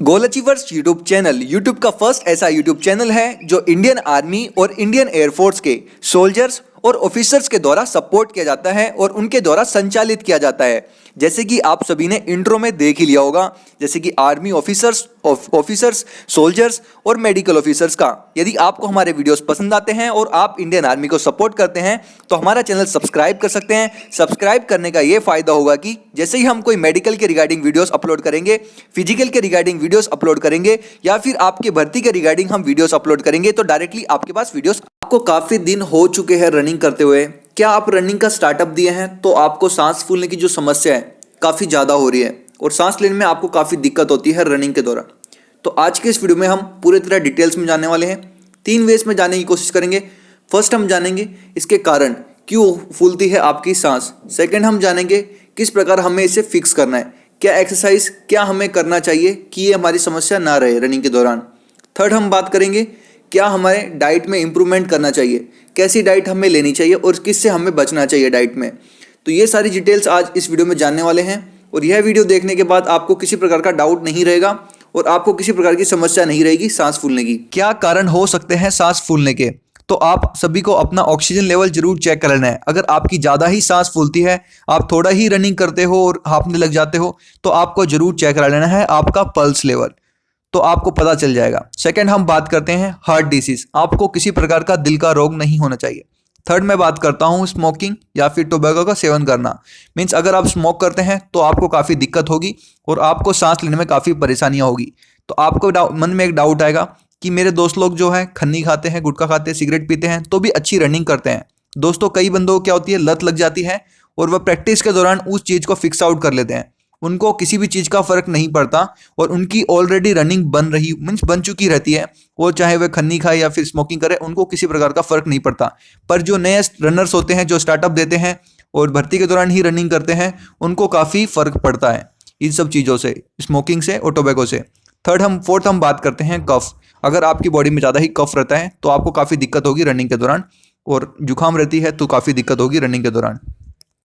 गोल achievers YouTube channel YouTube का first ऐसा YouTube channel है जो इंडियन आर्मी और इंडियन एयरफोर्स के सोल्जर्स और ऑफिसर्स के द्वारा सपोर्ट किया जाता है और उनके द्वारा संचालित किया जाता है। जैसे कि आप सभी ने इंट्रो में देख ही लिया होगा, जैसे कि आर्मी ऑफिसर्स, सोल्जर्स और मेडिकल ऑफिसर्स का। यदि आपको हमारे वीडियोस पसंद आते हैं और आप इंडियन आर्मी को सपोर्ट करते हैं तो हमारा चैनल सब्सक्राइब कर सकते हैं। सब्सक्राइब करने का ये फायदा होगा कि जैसे ही हम कोई मेडिकल के रिगार्डिंग वीडियोस अपलोड करेंगे, फिजिकल के रिगार्डिंग वीडियोस अपलोड करेंगे या फिर आपकी भर्ती के रिगार्डिंग हम वीडियोस अपलोड करेंगे तो डायरेक्टली आपके पास वीडियोस। आपको काफी दिन हो चुके हैं रनिंग करते हुए, क्या आप रनिंग का स्टार्टअप दिए हैं तो आपको सांस फूलने की जो समस्या है काफी ज्यादा हो रही है और सांस लेने में आपको काफी दिक्कत होती है रनिंग के दौरान। तो आज के इस वीडियो में हम पूरी तरह डिटेल्स में जानने वाले हैं। 3 वेज में जानने की कोशिश करेंगे। फर्स्ट हम जानेंगे इसके कारण क्यों फूलती है आपकी सांस। सेकंड हम जानेंगे किस प्रकार हमें इसे फिक्स करना है, क्या एक्सरसाइज क्या हमें करना चाहिए कि ये हमारी समस्या ना रहे रनिंग के दौरान। थर्ड हम बात करेंगे क्या हमारे डाइट में इंप्रूवमेंट करना चाहिए, कैसी डाइट हमें लेनी चाहिए और किससे हमें बचना चाहिए डाइट में। तो ये सारी डिटेल्स आज इस वीडियो में जानने वाले हैं और यह वीडियो देखने के बाद आपको किसी प्रकार का डाउट नहीं रहेगा और आपको किसी प्रकार की समस्या नहीं रहेगी सांस फूलने की। क्या कारण हो सकते हैं सांस फूलने के, तो आप सभी को अपना ऑक्सीजन लेवल जरूर चेक कर लेना है। अगर आपकी ज़्यादा ही सांस फूलती है, आप थोड़ा ही रनिंग करते हो और हांफने लग जाते हो तो आपको जरूर चेक करा लेना है आपका पल्स लेवल, तो आपको पता चल जाएगा। सेकंड हम बात करते हैं हार्ट डिसीज, आपको किसी प्रकार का दिल का रोग नहीं होना चाहिए। थर्ड मैं बात करता हूँ स्मोकिंग या फिर टोबैको का सेवन करना। मीन्स अगर आप स्मोक करते हैं तो आपको काफ़ी दिक्कत होगी और आपको सांस लेने में काफ़ी परेशानियाँ होगी। तो आपको मन में एक डाउट आएगा कि मेरे दोस्त लोग जो है खन्नी खाते हैं, गुटखा खाते हैं, सिगरेट पीते हैं तो भी अच्छी रनिंग करते हैं। दोस्तों कई बंदों को क्या होती है, लत लग जाती है और वह प्रैक्टिस के दौरान उस चीज़ को फिक्स आउट कर लेते हैं। उनको किसी भी चीज़ का फर्क नहीं पड़ता और उनकी ऑलरेडी रनिंग बन चुकी रहती है। वो चाहे वह खन्नी खाए या फिर स्मोकिंग करे, उनको किसी प्रकार का फर्क नहीं पड़ता। पर जो नए रनर्स होते हैं जो स्टार्टअप देते हैं और भर्ती के दौरान ही रनिंग करते हैं, उनको काफ़ी फर्क पड़ता है इन सब चीज़ों से, स्मोकिंग से और टोबैको से। फोर्थ हम बात करते हैं कफ। अगर आपकी बॉडी में ज़्यादा ही कफ रहता है तो आपको काफ़ी दिक्कत होगी रनिंग के दौरान, और जुकाम रहती है तो काफ़ी दिक्कत होगी रनिंग के दौरान।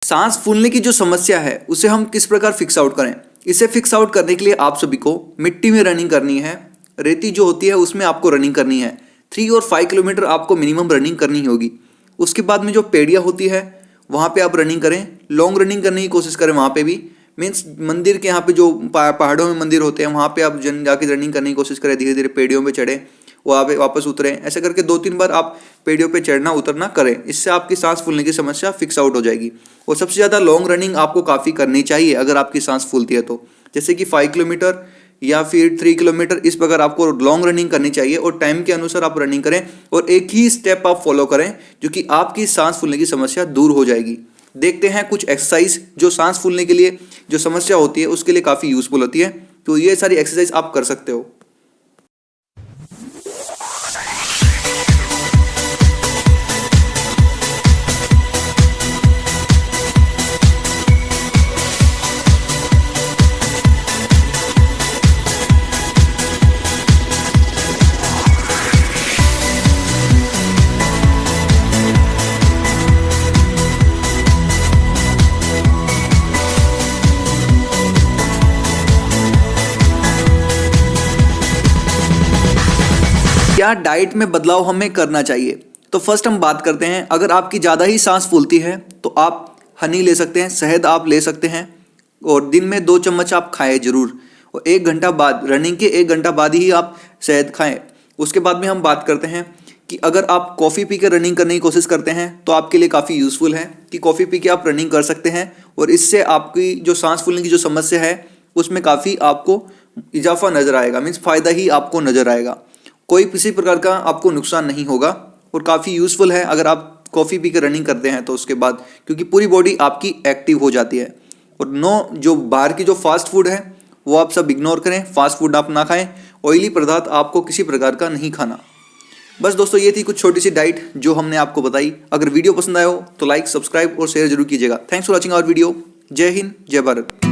सांस फूलने की जो समस्या है उसे हम किस प्रकार फिक्स आउट करें। इसे फिक्स आउट करने के लिए आप सभी को मिट्टी में रनिंग करनी है। रेती जो होती है उसमें आपको रनिंग करनी है। 3 और 5 किलोमीटर आपको मिनिमम रनिंग करनी होगी। उसके बाद में जो पेड़ियाँ होती है वहाँ पे आप रनिंग करें, लॉन्ग रनिंग करने की कोशिश करें वहाँ पे भी। मीन्स मंदिर के यहाँ पे जो पहाड़ों में मंदिर होते हैं वहाँ पे आप जाके रनिंग करने की कोशिश करें। धीरे धीरे पेड़ियों पे चढ़ें, वहाँ पे वापस उतरें। ऐसे करके 2-3 बार आप पेड़ियों पे चढ़ना उतरना करें। इससे आपकी सांस फूलने की समस्या फिक्स आउट हो जाएगी। और सबसे ज़्यादा लॉन्ग रनिंग आपको काफ़ी करनी चाहिए अगर आपकी सांस फूलती है तो, जैसे कि 5 किलोमीटर या फिर 3 किलोमीटर, इस प्रकार आपको लॉन्ग रनिंग करनी चाहिए और टाइम के अनुसार आप रनिंग करें और एक ही स्टेप आप फॉलो करें जो कि आपकी सांस फूलने की समस्या दूर हो जाएगी। देखते हैं कुछ एक्सरसाइज जो सांस फूलने के लिए जो समस्या होती है उसके लिए काफ़ी यूजफुल होती है। तो ये सारी एक्सरसाइज आप कर सकते हो। क्या डाइट में बदलाव हमें करना चाहिए, तो फर्स्ट हम बात करते हैं। अगर आपकी ज़्यादा ही सांस फूलती है तो आप हनी ले सकते हैं, शहद आप ले सकते हैं और दिन में 2 चम्मच आप खाएं जरूर। और 1 घंटा बाद, रनिंग के 1 घंटा बाद ही आप शहद खाएं। उसके बाद में हम बात करते हैं कि अगर आप कॉफ़ी पी के रनिंग करने की कोशिश करते हैं तो आपके लिए काफ़ी यूज़फुल है कि कॉफ़ी पी के आप रनिंग कर सकते हैं और इससे आपकी जो सांस फूलने की जो समस्या है उसमें काफ़ी आपको इजाफा नज़र आएगा। मीन्स फ़ायदा ही आपको नज़र आएगा, कोई किसी प्रकार का आपको नुकसान नहीं होगा और काफ़ी यूज़फुल है अगर आप कॉफ़ी पी के रनिंग करते हैं तो उसके बाद, क्योंकि पूरी बॉडी आपकी एक्टिव हो जाती है। और जो बाहर की जो फास्ट फूड है वो आप सब इग्नोर करें, फास्ट फूड आप ना खाएं, ऑयली पदार्थ आपको किसी प्रकार का नहीं खाना। बस दोस्तों ये थी कुछ छोटी सी डाइट जो हमने आपको बताई। अगर वीडियो पसंद आया हो तो लाइक, सब्सक्राइब और शेयर जरूर कीजिएगा। Thanks for watching our video. जय हिंद, जय भारत।